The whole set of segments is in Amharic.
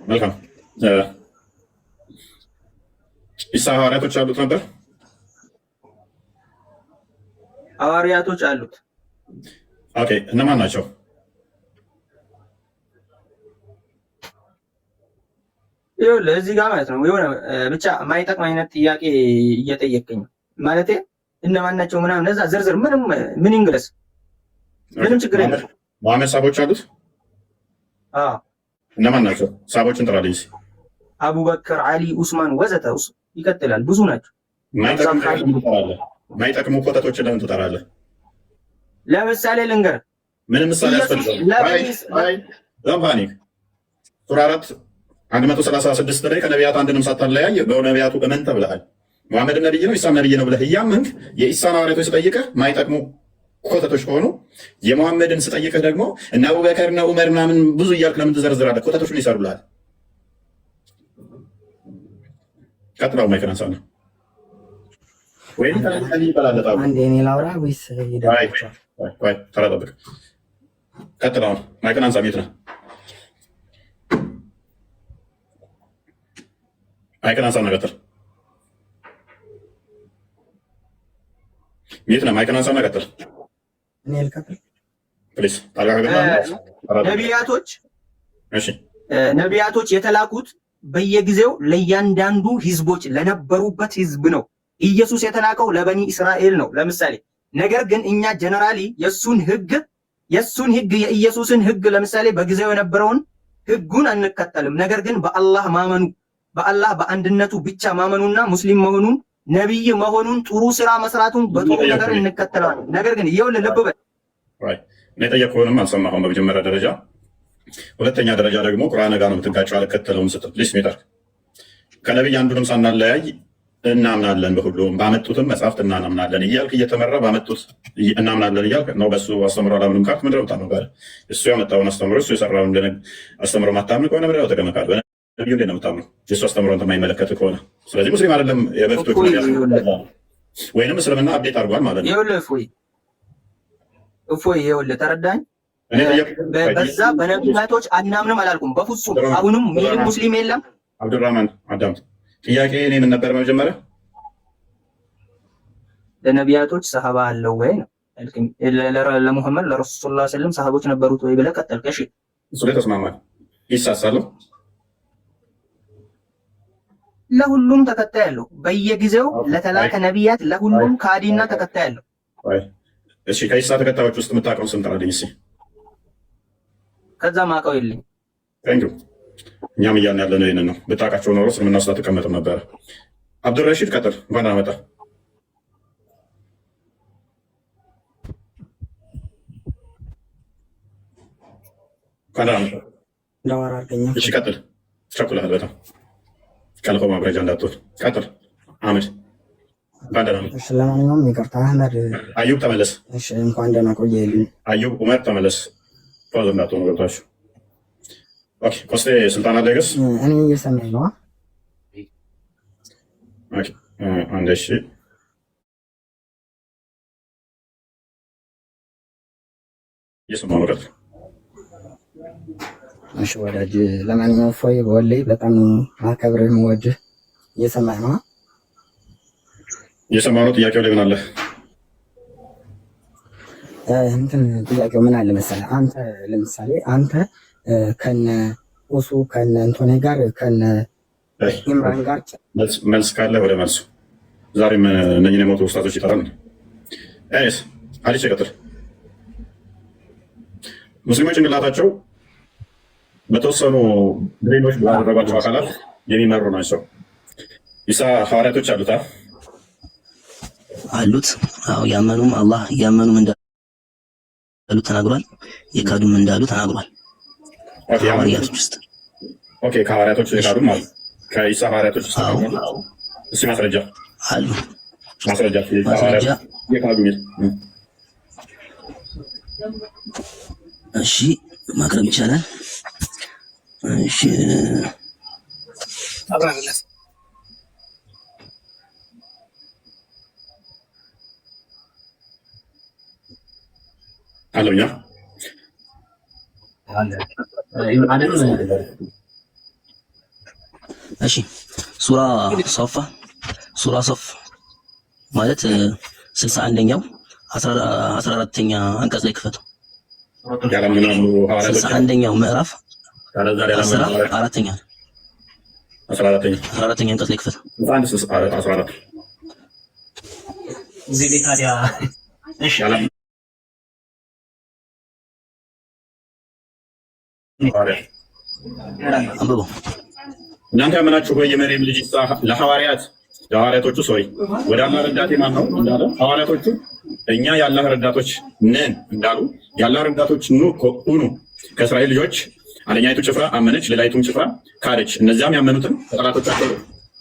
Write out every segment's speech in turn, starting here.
መልካም ኢሳ ሐዋርያቶች አሉት ነበር? ሐዋርያቶች አሉት። ኦኬ፣ እነማን ናቸው? ይኸውልህ እዚህ ጋር ማለት ነው የሆነ ብቻ ማይጠቅም አይነት ጥያቄ እየጠየቀኝ ማለት እነማን ናቸው ምናምን እዛ ዝርዝር ምንም ምን እንግለስ ምንም ችግር የለም። መሐመድ ሳቦች አሉት? አዎ። እነማን ናቸው? ሳቦችን ጥራልኝ። አቡበክር፣ አሊ፣ ኡስማን ወዘተ ይቀጥላል። ብዙ ናቸው። ማይጠቅሙ ኮተቶችን ለምን ትጠራለህ? ለምሳሌ ልንገር። ምንም ምሳሌ ያስፈልጋል? ሱራ 4 136 ላይ ከነቢያት አንድንም ሳታለያይ በነቢያቱ እመን ተብለሃል። መሐመድ ነብይ ነው፣ ኢሳም ነብይ ነው ብለህ እያመንክ የኢሳን ሐዋርያቶች ስጠይቅህ ማይጠቅሙ ኮተቶች ከሆኑ የመሐመድን ስጠይቅህ ደግሞ እነ አቡበከር እነ ዑመር ምናምን ብዙ እያልክ ለምን ትዘረዝራለህ? ኮተቶችን ይሰሩልሃል። ቀጥላው ማይክን አንሳና ወይም ይበላለጣሉ። አንዴ እኔ ላውራ ወይስ ተረጠብቅ? ቀጥላው ማይክን አንሳ። የት ነህ? ማይክን አንሳና ቀጥል። የት ነህ? ማይክን አንሳና ቀጥል። እኔ ልቀጥል ፕሊዝ። ነቢያቶች የተላኩት በየጊዜው ለእያንዳንዱ ህዝቦች ለነበሩበት ህዝብ ነው። ኢየሱስ የተላከው ለበኒ እስራኤል ነው። ለምሳሌ ነገር ግን እኛ ጀነራሊ የሱን ህግ የኢየሱስን ህግ ለምሳሌ በጊዜው የነበረውን ህጉን አንከተልም። ነገር ግን በአላህ ማመኑ በአላህ በአንድነቱ ብቻ ማመኑና ሙስሊም መሆኑን ነብይ መሆኑን ጥሩ ስራ መስራቱን በጥሩ ነገር እንከተላለን። ነገር ግን ይኸውልህ ልብ በል እኔ ጠየቅኩህንም አልሰማሁም በመጀመሪያ ደረጃ። ሁለተኛ ደረጃ ደግሞ ቁርአን ጋር ነው የምትጋጨው አልከተለውም ስትል ፕሊስ ሜተር ከነቢይ አንዱንም ሳናለያይ እናምናለን በሁሉም ባመጡትም መጽሐፍት እናምናለን እያልክ እየተመራ ባመጡት እናምናለን እያልክ ነው። በሱ አስተምሮ አላምንም ካልክ ምንድን ነው የምታምነው? እሱ ያመጣውን አስተምሮ እሱ የሰራውን አስተምሮ ማታምን ከሆነ ምንድን ነው ተቀመቃል? በነቢዩ እንዴት ነው የምታምነው? የሱ አስተምሮ አንተ የማይመለከት ከሆነ ስለዚህ ሙስሊም አይደለም የበፊቶቹ ወይንም እስልምና አብዴት አድርጓል ማለት ነው። እፎይ ይኸውልህ ተረዳኝ። በዛ በነቢያቶች አናምንም አላልኩም በፍጹም። አሁንም ምንም ሙስሊም የለም። አብዱራህማን አዳምጥ። ጥያቄ እኔ ምን ነበር መጀመሪያ? ለነቢያቶች ሰሃባ አለው ወይ ነው አልከኝ። ለሙሐመድ ለረሱል ሰለላሁ ዐለይሂ ወሰለም ሰሃቦች ነበሩት ወይ ብለህ ቀጠልክ። እሺ እሱ ላይ ተስማማል። ይሳሳለሁ። ለሁሉም ተከታይ አለው። በየጊዜው ለተላከ ነቢያት ለሁሉም ካዲና ተከታይ አለው። እሺ ከኢሳ ተከታዮች ውስጥ የምታውቀው ስም ጥራልኝ እስኪ። ከዛ ማውቀው የለኝ። ታንኪዩ። እኛም እያልን ያለነው ይህንን ነው። ብታውቃቸው ኖሮ እስልምና ውስጥ አትቀመጥም ነበረ። አብዱልረሺድ ቀጥል። እንኳን አመጣ። እሺ ቀጥል። ትቸኩላለህ በጣም ቀልኮ ማብረጃ እንዳትሆን ቀጥል። አህመድ ለማንኛውም ይቅርታ አህመድ። አዩብ ተመለስ። እንኳን ደህና ቆየልኝ። አዩብ ኡመር ተመለስ። ፖዝ እንዳትሆኑ ገብታችሁ። ኦኬ ኮስቴ ስልጣን አደረገስ እኔ እየሰማኝ ነው። ኦኬ አንዴ እሺ እየሰማሁ ነው። ቀጥል። እሺ ወዳጅ፣ ለማንኛውም ፎይ ወላሂ በጣም ማከብርህ የምወድህ። እየሰማኝ ነው። እየሰማሁ ነው። ጥያቄው ላይ ምን አለ? እንትን ጥያቄው ምን አለ መሰለህ? አንተ ለምሳሌ አንተ ከነ ኡሱ ከነ እንቶኔ ጋር ከነ ኢምራን ጋር መልስ ካለ ወደ መልሱ። ዛሬም እነኝን የሞቱ ውስጣቶች ይጠራል። አይስ አዲስ ይቀጥል። ሙስሊሞች ጭንቅላታቸው በተወሰኑ ብሬኖች ባደረጓቸው አካላት የሚመሩ ናቸው። ኢሳ ሐዋርያቶች አሉታ አሉት። አዎ ያመኑም አላህ ያመኑም እንዳሉ ተናግሯል። የካዱም እንዳሉ ተናግሯል። ሐዋርያቶች ውስጥ ኦኬ፣ ከሐዋርያቶች የካዱም አሉ። ከኢሳ ሐዋርያቶች ውስጥ እሺ፣ ማስረጃ አሉ። ማስረጃ የካዱ እሺ፣ ማቅረብ ይቻላል። እሺ አብራራለህ። አለኛ እሺ ሱራ ሶፍ ማለት 61ኛው 14ኛ አንቀጽ ላይ ክፈቱ። 61ኛው ምዕራፍ 14ኛ አንቀጽ ላይ ክፈቱ። እዚህ ላይ ታዲያ እሺ አንብበው። እናንተ ያመናችሁ ሆይ የመርየም ልጅ ኢሳ ለሐዋርያቶቹ ወደ አላህ ረዳቴ ማን ነው እንዳለ ሐዋርያቶቹ እኛ የአላህ ረዳቶች ነን እንዳሉ የአላህ ረዳቶች ሁኑ። ከእስራኤል ልጆች አንደኛይቱ ጭፍራ አመነች፣ ሌላይቱም ጭፍራ ካደች። እነዚያም ያመኑትን ጠላቶቻቸው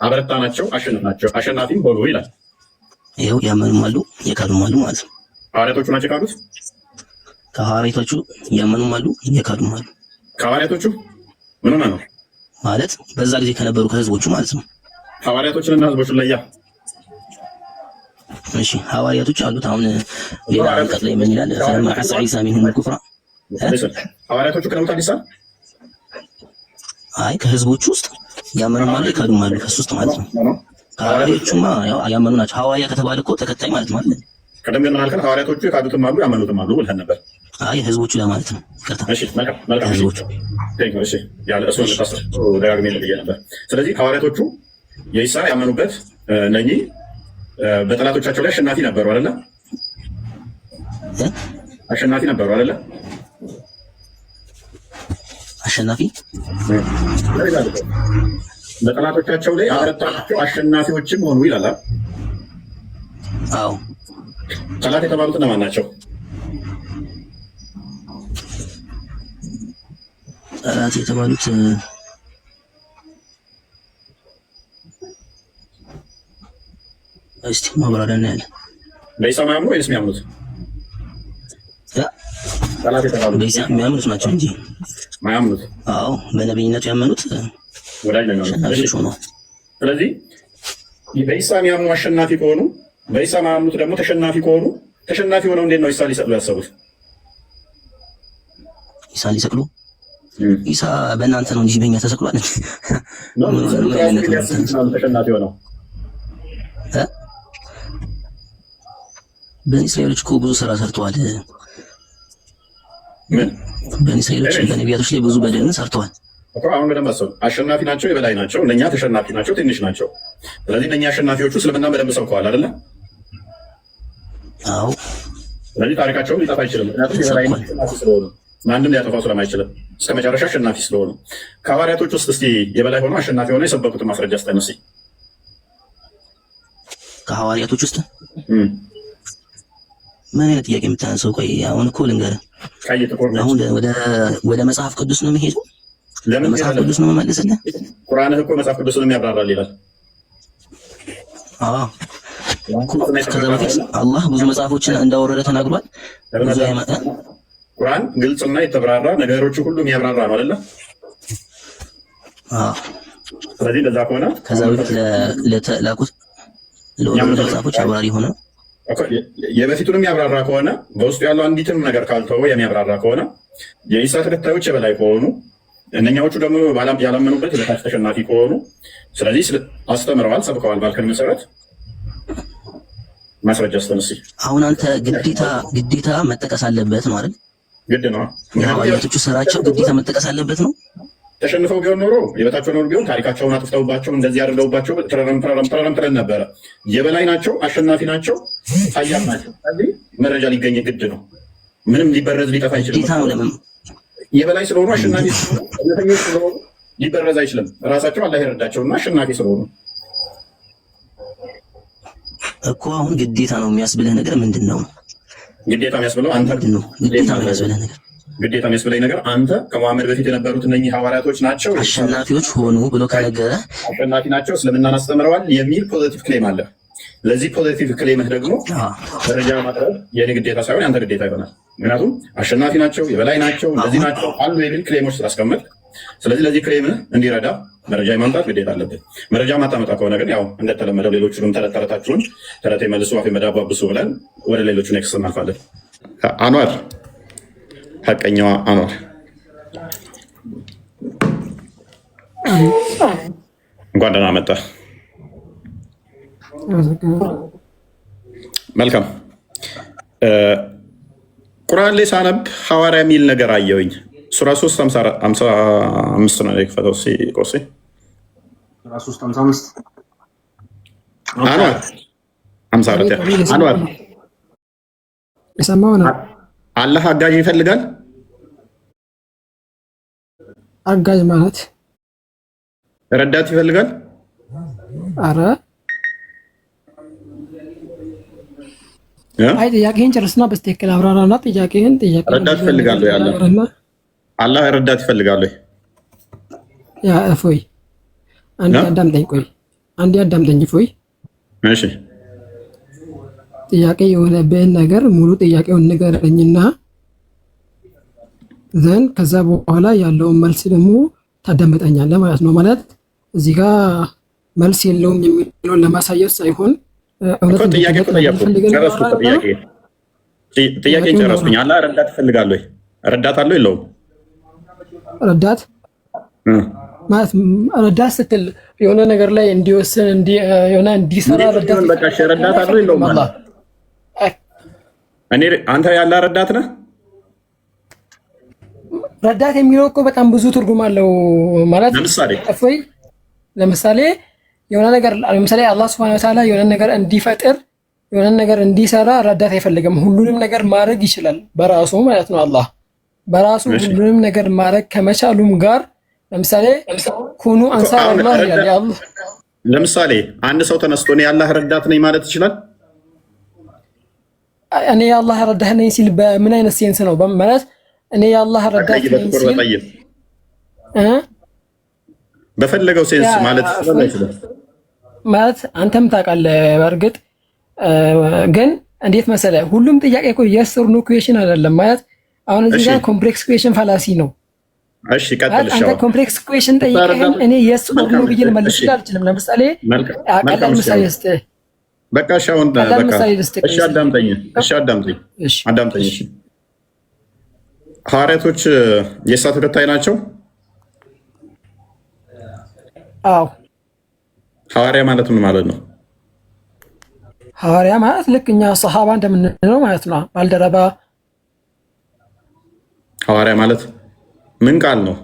አበረታናቸው፣ አሸናፊም ሆኑ ይላል። ይኸው ያመኑም አሉ የካዱም አሉ ማለት ነው። ሐዋርያቶቹ ናቸው የካዱት። ከሐዋርያቶቹ ያመኑም አሉ የካዱም አሉ። ከሐዋርያቶቹ ምን ነው ማለት በዛ ጊዜ ከነበሩ ከህዝቦቹ ማለት ነው። ሐዋርያቶችንና ህዝቦችን ለያ። እሺ ሐዋርያቶች አሉት። አሁን ሌላ አንቀጽ ላይ ምን ይላል? ፈለማ ሐሰ ዒሳ ሚንሁም الكفر ሐዋርያቶቹ ከነውታ ዲሳ አይ ከህዝቦቹ ውስጥ ያመኑም አሉ የካዱም አሉ። ከሱ ውስጥ ማለት ነው። ሐዋርያቶቹማ ያው ያመኑ ናቸው። ሐዋርያ ከተባለ እኮ ተከታይ ማለት ነው። ቀደም ብለን አልከን ሐዋርያቶቹ የካዱትም አሉ ያመኑትም አሉ ብለን ነበር። አይ ህዝቦቹ ለማለት ነው። እሺ መልካም ህዝቦቹ እሺ ያለ እሱ ደጋግሜ ነበር። ስለዚህ ሐዋርያቶቹ የኢሳ ያመኑበት እነኚህ በጠላቶቻቸው ላይ አሸናፊ ነበሩ አይደለ? አሸናፊ ነበሩ አይደለ? አሸናፊ በጠላቶቻቸው ላይ አበረታቸው፣ አሸናፊዎችም ሆኑ ይላል። አዎ ጠላት የተባሉት እነማን ናቸው? ጠላት የተባሉት እስቲ ማብራሪያ እናያለን። በኢሳ ማያምኑ ወይስ የሚያምኑት? ጠላት የተባሉት በኢሳ የሚያምኑት ናቸው እንጂ ማያምኑት። አዎ በነብይነቱ ያመኑት ወዳጅ ነው። እሺ ነው። ስለዚህ በኢሳ የሚያምኑ አሸናፊ ከሆኑ በኢሳ ማያምኑት ደግሞ ተሸናፊ ከሆኑ ተሸናፊ ሆነው እንዴት ነው ኢሳ ሊሰቅሉ ያሰቡት? ኢሳ ሊሰቅሉ ኢሳ በእናንተ ነው እንጂ በእኛ ተሰቅሏል እንጂ ተሸናፊ ሆነው በኒ እስራኤሎች እኮ ብዙ ስራ ሰርተዋል። ምን በኒ እስራኤሎች በነቢያቶች ላይ ብዙ በደልን ሰርተዋል እኮ። አሁን በደንብ አሰቡ። አሸናፊ ናቸው፣ የበላይ ናቸው። እነኛ ተሸናፊ ናቸው፣ ትንሽ ናቸው። ስለዚህ እነኛ አሸናፊዎቹ እስልምና በደንብ ሰብከዋል አይደለ? አዎ። ስለዚህ ታሪካቸውም ሊጠፋ አይችልም። ምክንያቱም የበላይ አሸናፊ ስለሆኑ ማንም ሊያጠፋው ስለማይችልም እስከ መጨረሻ አሸናፊ ስለሆኑ። ከሐዋርያቶች ውስጥ እስቲ የበላይ ሆኖ አሸናፊ ሆኖ የሰበኩትን ማስረጃ ስጠን እስኪ። ከሐዋርያቶች ውስጥ ምን አይነት ጥያቄ የምታነሳው? ቆይ አሁን እኮ ልንገርህ። አሁን ወደ መጽሐፍ ቅዱስ ነው የምሄደው። መጽሐፍ ቅዱስ ነው የምመልስልህ። ቁርአንህ እኮ መጽሐፍ ቅዱስንም ያብራራል ይላል። አዎ ከዛ በፊት አላህ ብዙ መጽሐፎችን እንዳወረደ ተናግሯል። ቁርአን ግልጽና የተብራራ ነገሮች ሁሉ የሚያብራራ ነው አይደለ? አዎ። ስለዚህ እንደዛ ከሆነ ከዛ በፊት ለተላኩት ለወረዱ መጽሐፎች አብራሪ ሆነ የበፊቱንም ያብራራ ከሆነ በውስጡ ያለው አንዲትም ነገር ካልተወ የሚያብራራ ከሆነ የኢሳ ተከታዮች የበላይ ከሆኑ እነኛዎቹ ደግሞ ያላመኑበት በታች ተሸናፊ ከሆኑ ስለዚህ አስተምረዋል፣ ሰብከዋል ባልከን መሰረት ማስረጃ ስተነሲ አሁን አንተ ግዴታ መጠቀስ አለበት ነው አይደል? ግድ ነው። ሐዋርያቶቹ ስራቸው ግዴታ መጠቀስ አለበት ነው። ተሸንፈው ቢሆን ኖሮ የበታቸው ኖሮ ቢሆን ታሪካቸውን አጥፍተውባቸው እንደዚህ አድርገውባቸው ተረረም ትለን ነበረ። የበላይ ናቸው፣ አሸናፊ ናቸው፣ ኃያል ናቸው። ስለዚህ መረጃ ሊገኝ ግድ ነው። ምንም ሊበረዝ ሊጠፋ አይችልም። ግዴታ ነው። ለምን? የበላይ ስለሆኑ አሸናፊ ስለሆኑ እውነተኞች ስለሆኑ ሊበረዝ አይችልም። ራሳቸው አላህ ይረዳቸውና አሸናፊ ስለሆኑ እኮ። አሁን ግዴታ ነው የሚያስብልህ ነገር ምንድን ነው? ግዴታ የሚያስብለው አንተ ነው። ግዴታ ነው የሚያስብልህ ነገር ግዴታ የሚያስብለኝ ነገር አንተ ከመሐመድ በፊት የነበሩት እነኚህ ሐዋርያቶች ናቸው አሸናፊዎች ሆኑ ብሎ ከነገረ አሸናፊ ናቸው፣ እስልምናን አስተምረዋል የሚል ፖዚቲቭ ክሌም አለ። ለዚህ ፖዚቲቭ ክሌምህ ደግሞ መረጃ ማቅረብ የኔ ግዴታ ሳይሆን ያንተ ግዴታ ይሆናል። ምክንያቱም አሸናፊ ናቸው፣ የበላይ ናቸው፣ እንደዚህ ናቸው አሉ የሚል ክሌሞች ስላስቀመጥ፣ ስለዚህ ለዚህ ክሌምህ እንዲረዳ መረጃ የማምጣት ግዴታ አለብን። መረጃ ማታመጣ ከሆነ ግን ያው እንደተለመደው ሌሎቹንም ተረታችሁን ተረት መልሱ አፌ መዳባብሱ ብለን ወደ ሌሎቹ ኔክስት እናልፋለን። አንዋር ሐቀኛዋ አንዋር እንኳን ደህና መጣ። መልካም። ቁርአን ላይ ሳነብ ሐዋርያ የሚል ነገር አየሁኝ። ሱራ 3:55 ነው የከፈተው። ቆሴ ሱራ 3:55 አንዋር 54 አንዋር የሰማው ነው። አላህ አጋዥ ይፈልጋል። አጋዥ ማለት ረዳት ይፈልጋል። አረ አይ ጥያቄህን ጨርስና በስተክል አብራራና ጥያቄህን ረዳት ይፈልጋል ያለ አላህ ረዳት ይፈልጋል። ያ እፎይ አንዴ አዳምጠኝ። ቆይ አንዴ አዳምጠኝ እፎይ። እሺ ጥያቄ የሆነብህን ነገር ሙሉ ጥያቄውን ንገረኝና ዘን ከዛ በኋላ ያለውን መልስ ደግሞ ታዳምጠኛለህ ማለት ነው። ማለት እዚህ ጋር መልስ የለውም የሚለውን ለማሳየት ሳይሆን ጥያቄ ጨረስኩኝ። አላህ ረዳት ይፈልጋል ወይ? ረዳት አለው የለውም? ረዳት ማለት ረዳት ስትል የሆነ ነገር ላይ እንዲወስን የሆነ እንዲሰራ ረዳት አለው የለውም? አንተ ያለ ረዳት ነህ። ረዳት የሚለው እኮ በጣም ብዙ ትርጉም አለው። ማለት ለምሳሌ የሆነ ነገር ለምሳሌ አላህ Subhanahu Wa Ta'ala የሆነ ነገር እንዲፈጥር የሆነ ነገር እንዲሰራ ረዳት አይፈልግም። ሁሉንም ነገር ማድረግ ይችላል በራሱ ማለት ነው። አላህ በራሱ ሁሉንም ነገር ማድረግ ከመቻሉም ጋር ለምሳሌ ኩኑ አንሳር አላህ ይላል። አላህ ለምሳሌ አንድ ሰው ተነስቶ ነው ያላህ ረዳት ነኝ ማለት ይችላል። እኔ የአላህ ረዳት ነኝ ሲል በምን አይነት ሴንስ ነው ማለት? እኔ የአላህ ረዳት ነኝ ሲል በፈለገው ሴንስ ማለት ይችላል። ማለት አንተም ታውቃለህ። በእርግጥ ግን እንዴት መሰለህ፣ ሁሉም ጥያቄ እኮ የስ ኦር ኖ ኩዌሽን አይደለም ማለት። አሁን እዚህ ጋር ኮምፕሌክስ ኩዌሽን ፋላሲ ነው። እሺ ቀጥልሽ። አንተ ኮምፕሌክስ ኩዌሽን ጠይቀኸኝ እኔ የስ ኦር ኖ ብዬ ልመልስ አልችልም። ለምሳሌ ቀላል ምሳሌ ልስጥህ። በቃ እሺ፣ አሁን በቃ እሺ፣ አዳምጠኝ። እሺ ሐዋርያቶች የኢሳ ተከታይ ናቸው? አዎ። ሐዋርያ ማለት ምን ማለት ነው? ሐዋርያ ማለት ልክ እኛ ሰሃባ እንደምንለው ማለት ነው። ባልደረባ። ሐዋርያ ማለት ምን ቃል ነው?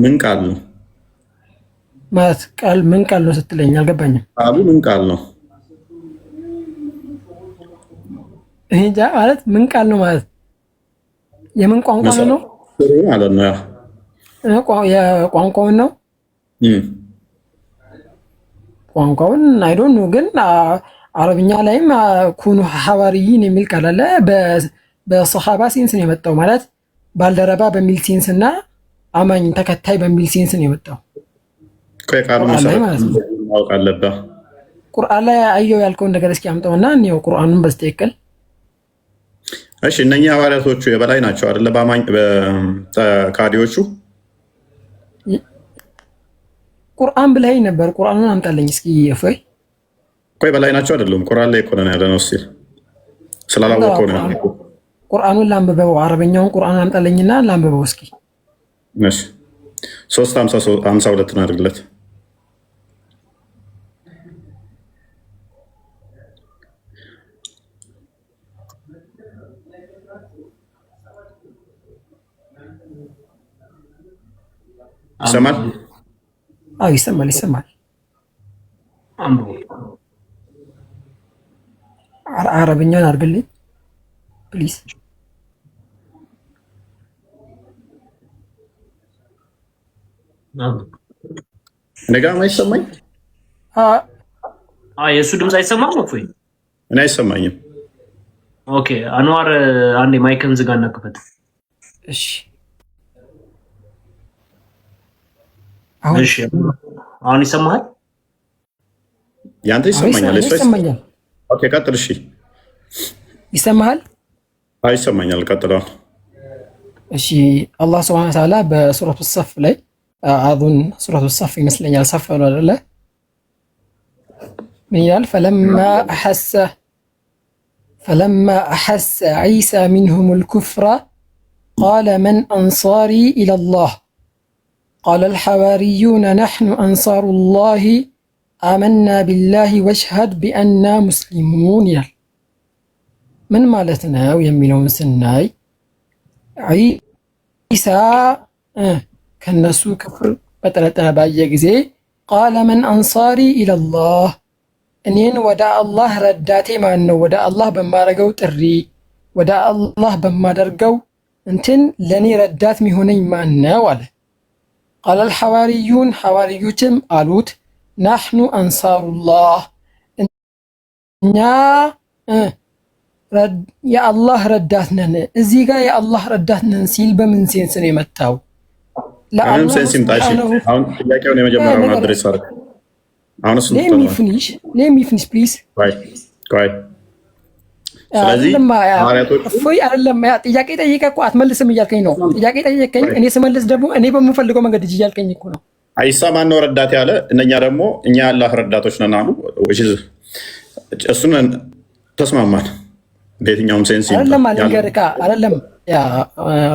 ምን ቃል ነው ማለት? ቃል ምን ቃል ነው ስትለኝ አልገባኝም። ቃሉ ምን ቃል ነው? እንጃ ማለት ምን ቃል ነው ማለት የምን ቋንቋ ነው ማለት ነው? የቋንቋውን ነው ቋንቋውን አይ ዶንት ኖ። ግን አረብኛ ላይም ኩኑ ሐዋርይን የሚል ቃል አለ። በሰሃባ ሴንስ ነው የመጣው ማለት ባልደረባ በሚል ሴንስ እና አማኝ ተከታይ በሚል ሴንስ ነው የመጣው። ቃሉ መሰረት ማወቅ አለብህ። ቁርአን ላይ አየው ያልከውን ነገር እስኪ አምጣውና እኔው ቁርአኑን በስተክል። እሺ እነኛ ሐዋርያቶቹ የበላይ ናቸው አይደለ? በአማኝ በተካዲዎቹ ቁርአን ብለኸኝ ነበር። ቁርአኑን አምጣልኝ እስኪ። እፎይ ቆይ በላይ ናቸው አይደሉም? ቁርአን ላይ እኮ ነው ያለነው ሲል ስላላወቀው ነው። ቁርአኑን ላንብበው፣ አረበኛውን ቁርአን አምጣልኝና ላንብበው እስኪ። እሺ 3:52 ነው አድርግለት። ይሰማል? አዎ ይሰማል። አረብኛን አድርግልኝ ፕሊዝ። ነገም አይሰማኝ? የእሱ ድምፅ አይሰማም ነው ወይ? እኔ አይሰማኝም። ኦኬ አንዋር አንዴ ማይክን ዝጋና ክፈት። እሺ አሁን ይሰማሃል? ያንተ ይሰማኛል? ይሰማኛል። ኦኬ ቀጥል። እሺ ይሰማሃል? ይሰማኛል። ቀጥል። እሺ አላህ Subhanahu Wa Ta'ala በሱረቱ ሰፍ ላይ አዙን ሱረቱ ሰፍ ይመስለኛል ሰፍ ነው አይደለ? ምን ይላል? فلما أحس عيسى منهم الكفر قال من أنصاري إلى الله ቃለ አልሐዋርዩነ ነሕኑ አንሳሩላሂ አመና ቢላሂ ወሽሀድ ቢአና ሙስሊሙን ይላል። ምን ማለት ነው የሚለውን ስናይ ዒሳ ከነሱ ክፍር በጠረጠረ ባየ ጊዜ ቃለ መን አንሳሪ ኢለላህ፣ እኔን ወደ አላህ ረዳቴ ማን ነው? ወደ አላህ በማደርገው ጥሪ ወደ አላህ በማደርገው እንትን ለእኔ ረዳት የሚሆነኝ ማን ነው አለ። ቃለ አልሐዋርዩን ሐዋርዮችም አሉት ናሕኑ አንሳሩላህ፣ እኛ የአላህ ረዳት ነን። እዚህ ጋር የአላህ ረዳት ነን ሲል በምን ሴንስ ነው የመጣው? አሁን ሴንስ ይምጣሽ። አሁን ጥያቄውን የመጀመሪያውን አድሬስ አድርግ። አሁን እሱ let me finish please። ቆይ ስለዚህ እፎይ አይደለም ጥያቄ ጠይቀህ እኮ አትመልስም እያልከኝ ነው። ጥያቄ ጠይቀኝ፣ እኔ ስመልስ ደግሞ እኔ በምፈልገው መንገድ እያልከኝ እኮ ነው። ዒሳ ማን ነው ረዳት ያለ? እነኛ ደግሞ እኛ የአላህ ረዳቶች ነን አሉ። እሱን ተስማማን። በየትኛውም ሴንስ አይደለም አይደለም።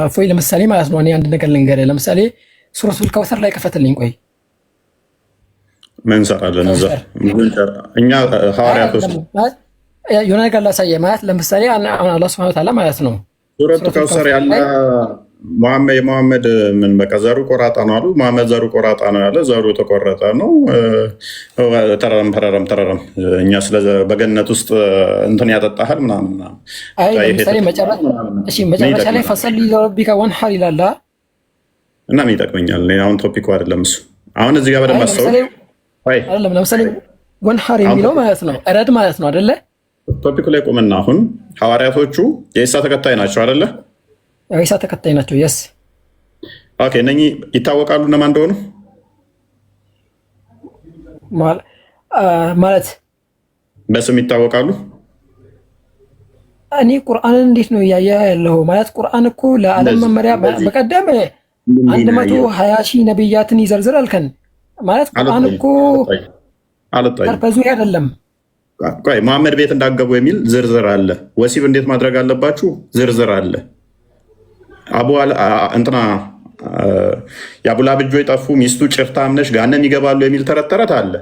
እፎይ ለምሳሌ ማለት ነው እኔ አንድ ነገር ልንገርህ። ለምሳሌ ሱረቱል ከውሰር ላይ ከፈትልኝ። ቆይ ምን እንሰራለን እዛ? እኛ ሐዋርያቶች የሆነ ነገር ላሳየህ ማለት ለምሳሌ አላህ ሱብሓነሁ ወተዓላ ማለት ነው ሱረቱል ከውሰር ያለ የመሐመድ ምን በቃ ዘሩ ቆራጣ ነው አሉ። መሐመድ ዘሩ ቆራጣ ነው ያለ፣ ዘሩ የተቆረጠ ነው። ተረረም እኛ ስለ በገነት ውስጥ እንትን ያጠጣሃል ምናምን። አይ ለምሳሌ መጨረሻ ላይ ፈሰሊ ለረቢከ ወንሐር ይላል እና ምን ይጠቅመኛል? አሁን ቶፒኩ አይደለም እሱ። አሁን እዚህ ጋር በደንብ አስተውል። አይደለም ለምሳሌ ወንሐር የሚለው ማለት ነው እረድ ማለት ነው አይደለ? ቶፒኩ ላይ ቆመና አሁን ሐዋርያቶቹ የኢሳ ተከታይ ናቸው አይደለ? ኢሳ ተከታይ ናቸው። የስ ኦኬ። እነኚህ ይታወቃሉ እነማን እንደሆኑ ማለት በስም ይታወቃሉ። እኔ ቁርአንን እንዴት ነው እያየ ያለው? ማለት ቁርአን እኮ ለዓለም መመሪያ በቀደም 120 ሺህ ነብያትን ይዘርዝር አልከን። ማለት ቁርአን እኮ ፐርፐዙ አይደለም። ቆይ መሐመድ ቤት እንዳገቡ የሚል ዝርዝር አለ። ወሲብ እንዴት ማድረግ አለባችሁ ዝርዝር አለ። እንትና የአቡላብ እጆች ጠፉ፣ ሚስቱ ጭፍታም ነሽ ገሃነም ይገባሉ የሚል ተረት አለ።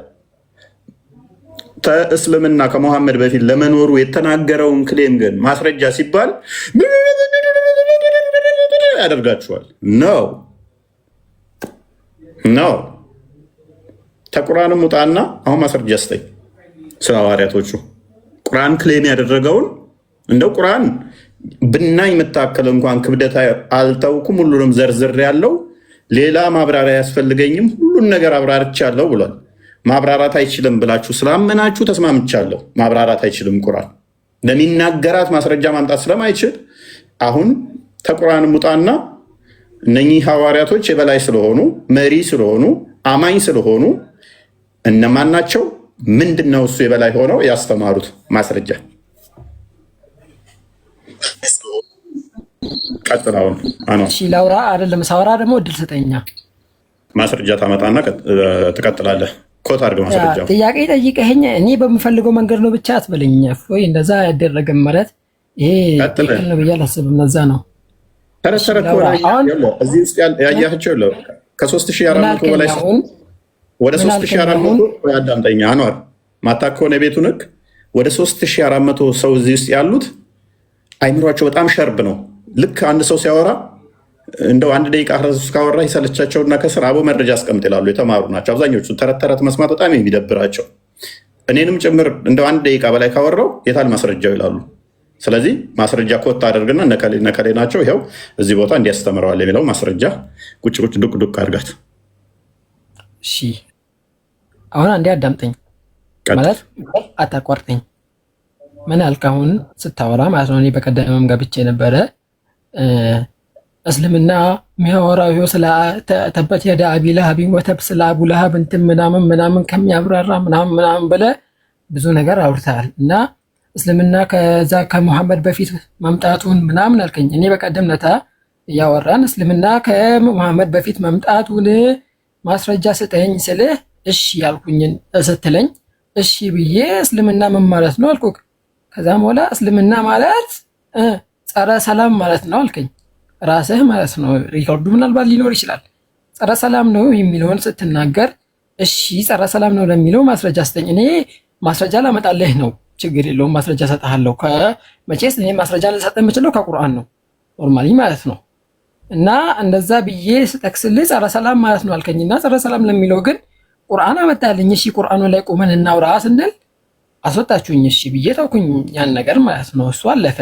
እስልምና ከመሐመድ በፊት ለመኖሩ የተናገረውን ክሌም ግን ማስረጃ ሲባል ያደርጋችኋል። ነው ተቁርአንም ውጣና አሁን ማስረጃ ስጠኝ ስለ ሐዋርያቶቹ። ቁርአን ክሌም ያደረገውን እንደው ቁርአን ብናኝ የምታከል እንኳን ክብደት አልተውኩም፣ ሁሉንም ዘርዝር ያለው ሌላ ማብራሪያ አያስፈልገኝም፣ ሁሉን ነገር አብራርቻለሁ ብሏል። ማብራራት አይችልም ብላችሁ ስላመናችሁ ተስማምቻለሁ። ማብራራት አይችልም ቁርአን ለሚናገራት ማስረጃ ማምጣት ስለማይችል አሁን ተቁርአን ሙጣና እነኚህ ሐዋርያቶች የበላይ ስለሆኑ መሪ ስለሆኑ አማኝ ስለሆኑ እነማን ናቸው? ምንድነው እሱ የበላይ ሆነው ያስተማሩት ማስረጃ? ቀጥላውን ላውራ አይደለም ሳወራ ደግሞ እድል ስጠኛ። ማስረጃ ታመጣና ትቀጥላለህ። ኮት አድርገህ ማስረጃ ጥያቄ ጠይቀኸኝ እኔ በምፈልገው መንገድ ነው ብቻ አትበለኝ። ወይ እንደዛ አይደረግም ማለት ይሄ ትክክል ነው ብዬ አላስብም። ለዛ ነው ተረተረ እዚህ ውስጥ ያያቸው ከ3400 በላይ ወደ 3400 ያዳምጠኛ አኗር ማታክ ከሆነ የቤቱን ህግ ወደ 3400 ሰው እዚህ ውስጥ ያሉት አይምሯቸው በጣም ሸርብ ነው። ልክ አንድ ሰው ሲያወራ እንደው አንድ ደቂቃ ካወራ ይሰለቻቸውና ከስር አቦ መረጃ አስቀምጥ ይላሉ። የተማሩ ናቸው አብዛኞቹ። ተረት መስማት በጣም የሚደብራቸው እኔንም ጭምር እንደው አንድ ደቂቃ በላይ ካወራው የታል ማስረጃው ይላሉ። ስለዚህ ማስረጃ ኮት አደርግና ነከሌ ናቸው ይኸው እዚህ ቦታ እንዲያስተምረዋል የሚለው ማስረጃ ቁጭ ዱቅ አድርጋት። እሺ አሁን አንዴ አዳምጠኝ ማለት አታቋርጠኝ። ምን አልክ አሁን ስታወራ ማለት ነው። እኔ በቀደምም ገብቼ ነበረ እስልምና የሚያወራው ይኸው ስለ ተበት የዳ አቢ ለሀቢን ወተብ ስለ አቡ ለሀብ እንትን ምናምን ከሚያብራራ ምናምን ብለህ ብዙ ነገር አውርተሃል እና እስልምና ከዛ ከሙሐመድ በፊት መምጣቱን ምናምን አልከኝ። እኔ በቀደም ለታ እያወራን እስልምና ከሙሐመድ በፊት መምጣቱን ማስረጃ ስጠኝ ስልህ እሺ ያልኩኝን ስትለኝ እሺ ብዬ እስልምና ምን ማለት ነው አልኩህ። ከዛም በኋላ እስልምና ማለት ጸረ ሰላም ማለት ነው አልከኝ። ራስህ ማለት ነው። ሪኮርዱ ምናልባት ሊኖር ይችላል። ጸረ ሰላም ነው የሚለውን ስትናገር እሺ ጸረ ሰላም ነው ለሚለው ማስረጃ ስጠኝ። እኔ ማስረጃ ላመጣልህ ነው፣ ችግር የለውም ማስረጃ ሰጥሃለሁ። መቼስ እኔ ማስረጃ ልሰጥ የምችለው ከቁርአን ነው ኖርማሊ ማለት ነው። እና እንደዛ ብዬ ስጠቅስልህ ጸረ ሰላም ማለት ነው አልከኝና ጸረ ሰላም ለሚለው ግን ቁርአን አመጣልኝ። እሺ ቁርአኑ ላይ ቆመን እናውራ ስንል አስወጣችሁኝ። እሺ ብዬ ተውኩኝ ያን ነገር ማለት ነው። እሱ አለፈ።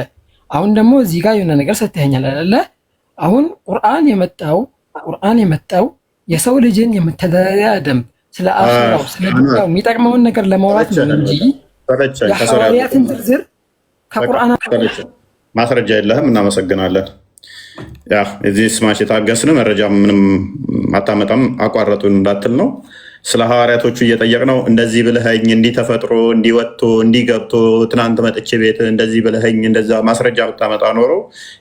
አሁን ደግሞ እዚህ ጋር የሆነ ነገር ሰጥተኸኛል አይደለ? አሁን ቁርአን የመጣው የሰው ልጅን የመተዳደሪያ ደንብ ስለ አኺራው ስለ ዱንያው የሚጠቅመውን ነገር ለማውራት ነው እንጂ የሐዋርያትን ዝርዝር ከቁርአን ማስረጃ የለህም። እናመሰግናለን። ያ እዚህ ስማሽ የታገስን መረጃ ምንም አታመጣም አቋረጡን እንዳትል ነው። ስለ ሐዋርያቶቹ እየጠየቅ ነው። እንደዚህ ብለኸኝ እንዲህ ተፈጥሮ እንዲወጥቶ እንዲገብቶ ትናንት መጥቼ ቤት እንደዚህ ብለኸኝ እንደዛ ማስረጃ ብታመጣ ኖሮ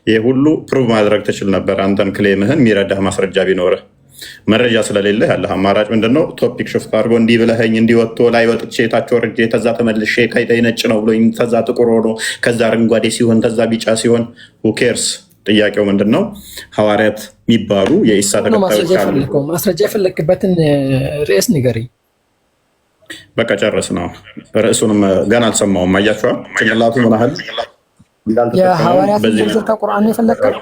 ይህ ሁሉ ፕሩቭ ማድረግ ትችል ነበር። አንተን ክሌምህን የሚረዳህ ማስረጃ ቢኖርህ መረጃ ስለሌለ ያለህ አማራጭ ምንድነው? ቶፒክ ሽፍት አድርጎ እንዲህ ብለኸኝ እንዲወጥቶ ላይ ወጥቼ ታች ወርጄ ተዛ ተመልሼ ከይተይ ነጭ ነው ብሎኝ ተዛ ጥቁር ሆኖ ከዛ አረንጓዴ ሲሆን ተዛ ቢጫ ሲሆን ሁኬርስ። ጥያቄው ምንድን ነው? ሐዋርያት የሚባሉ የኢሳ ተከታዮች ካሉ ማስረጃ የፈለግበትን ርዕስ ንገረኝ። በቃ ጨረስ ነው። ርዕሱንም ገና አልሰማውም። አያችኋል ጭንቅላቱ ምን ያህል የሐዋርያት ዝርዝር ከቁርአን ነው የፈለግከው?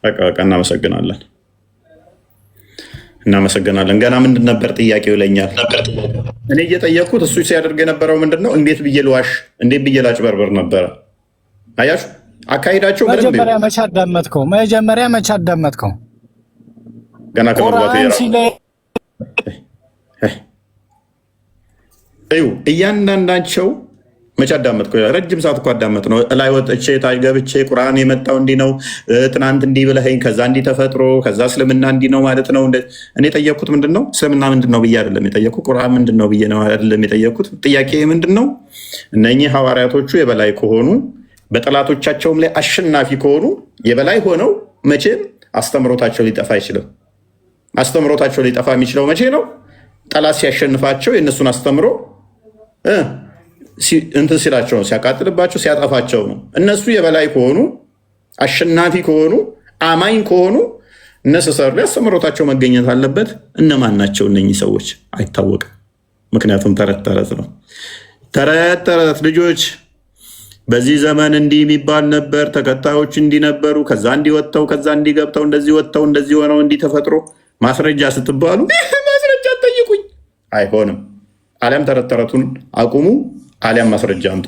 በቃ እናመሰግናለን። ገና ምንድን ነበር ጥያቄው ይለኛል። እኔ እየጠየቅኩት እሱ ሲያደርግ የነበረው ምንድን ነው? እንዴት ብዬ ልዋሽ፣ እንዴት ብዬ ላጭበርበር ነበረ። አያችሁ አካሂዳቸው መጀመሪያ መቼ አዳመጥከው? ገና ከመግባቱ እያንዳንዳቸው መቼ አዳመጥከው? ረጅም ሰዓት እኮ አዳመጥ ነው። ላይ ወጥቼ ታች ገብቼ ቁርአን የመጣው እንዲህ ነው፣ ትናንት እንዲህ ብለኸኝ፣ ከዛ እንዲህ ተፈጥሮ፣ ከዛ እስልምና እንዲህ ነው ማለት ነው። እኔ የጠየቅኩት ምንድን ነው? እስልምና ምንድን ነው ብዬ አይደለም የጠየቅኩት። ቁርአን ምንድን ነው ብዬ ነው አይደለም የጠየቅኩት። ጥያቄ ምንድን ነው? እነኚህ ሐዋርያቶቹ የበላይ ከሆኑ በጠላቶቻቸውም ላይ አሸናፊ ከሆኑ የበላይ ሆነው መቼም አስተምሮታቸው ሊጠፋ አይችልም። አስተምሮታቸው ሊጠፋ የሚችለው መቼ ነው? ጠላት ሲያሸንፋቸው የእነሱን አስተምሮ እንትን ሲላቸው፣ ሲያቃጥልባቸው፣ ሲያጠፋቸው ነው። እነሱ የበላይ ከሆኑ አሸናፊ ከሆኑ አማኝ ከሆኑ ነሰሰሩ አስተምሮታቸው መገኘት አለበት። እነማን ናቸው እነኚህ ሰዎች አይታወቅም። ምክንያቱም ተረት ተረት ነው። ተረት ተረት ልጆች በዚህ ዘመን እንዲህ የሚባል ነበር፣ ተከታዮች እንዲህ ነበሩ፣ ከዛ እንዲወጥተው ከዛ እንዲገብተው እንደዚህ ወጥተው እንደዚህ ሆነው እንዲህ ተፈጥሮ ማስረጃ ስትባሉ ማስረጃ ጠይቁኝ። አይሆንም። አሊያም ተረት ተረቱን አቁሙ፣ አሊያም ማስረጃ አምጡ።